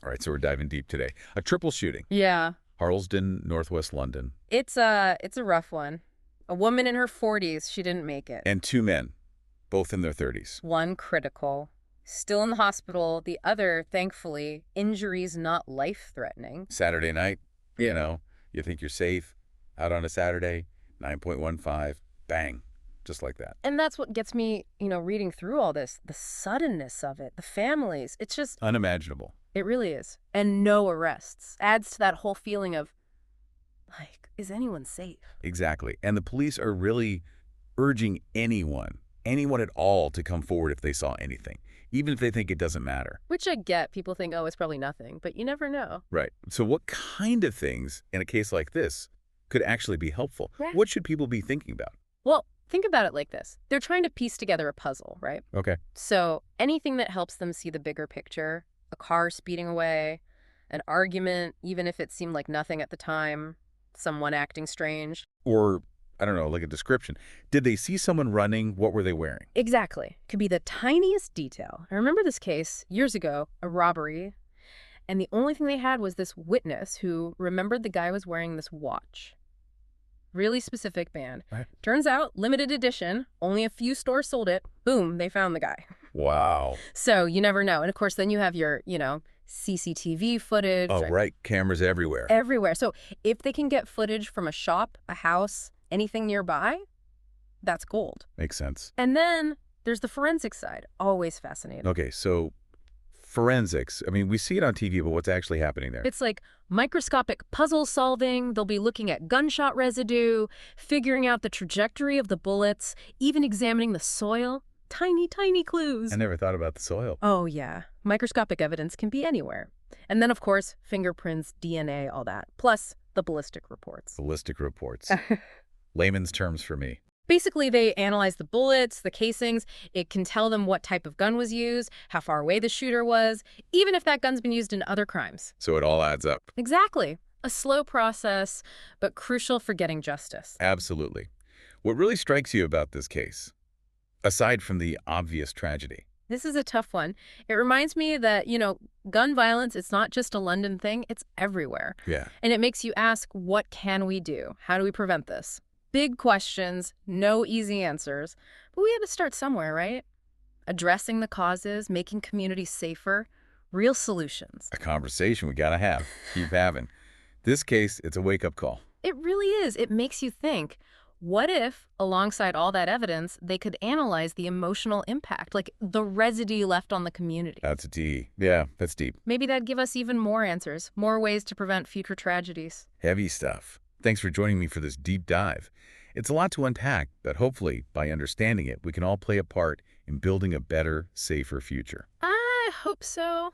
All right, so we're diving deep today. A triple shooting. Yeah. Harlesden, Northwest London. It's a rough one. A woman in her 40s, she didn't make it. And two men, both in their 30s. One critical, still in the hospital. The other, thankfully, injuries not life-threatening. Saturday night, you think you're safe. Out on a Saturday, 9.15, bang, just like that. And that's what gets me, reading through all this. The suddenness of it, the families. It's just, Unimaginable. it really is. And no arrests. Adds to that whole feeling of, like, is anyone safe? Exactly. And the police are really urging anyone at all to come forward if they saw anything, even if they think it doesn't matter. Which I get. People think, oh, it's probably nothing. But you never know. Right. So what kind of things in a case like this could actually be helpful? Yeah. What should people be thinking about? Well, think about it like this. They're trying to piece together a puzzle, right? Okay. So anything that helps them see the bigger picture, a car speeding away, an argument, even if it seemed like nothing at the time, someone acting strange. Or, I don't know, like a description. Did they see someone running? What were they wearing? Exactly. Could be the tiniest detail. I remember this case years ago, a robbery, and the only thing they had was this witness who remembered the guy was wearing this watch. Really specific band. Right. Turns out, limited edition, only a few stores sold it. Boom, they found the guy. Wow. So you never know. And of course, then you have your, CCTV footage. Oh, right. Cameras everywhere. Everywhere. So if they can get footage from a shop, a house, anything nearby, that's gold. Makes sense. And then there's the forensic side. Always fascinating. Okay, so forensics. I mean, we see it on TV, but what's actually happening there? It's like microscopic puzzle solving. They'll be looking at gunshot residue, figuring out the trajectory of the bullets, even examining the soil. Tiny, tiny clues. I never thought about the soil. Oh, yeah. Microscopic evidence can be anywhere. And then, of course, fingerprints, DNA, all that. Plus the ballistic reports. Ballistic reports. Layman's terms for me. Basically, they analyze the bullets, the casings. It can tell them what type of gun was used, how far away the shooter was, even if that gun's been used in other crimes. So it all adds up. Exactly. A slow process, but crucial for getting justice. Absolutely. What really strikes you about this case, aside from the obvious tragedy? This is a tough one. It reminds me that, gun violence, it's not just a London thing, it's everywhere. Yeah. And it makes you ask, what can we do? How do we prevent this? Big questions, no easy answers. But we had to start somewhere, right? Addressing the causes, making communities safer, real solutions. A conversation we gotta have. Keep having. This case, it's a wake-up call. It really is. It makes you think, what if, alongside all that evidence, they could analyze the emotional impact, like the residue left on the community? That's a D. Yeah, that's deep. Maybe that'd give us even more answers, more ways to prevent future tragedies. Heavy stuff. Thanks for joining me for this deep dive. It's a lot to unpack, but hopefully, by understanding it, we can all play a part in building a better, safer future. I hope so.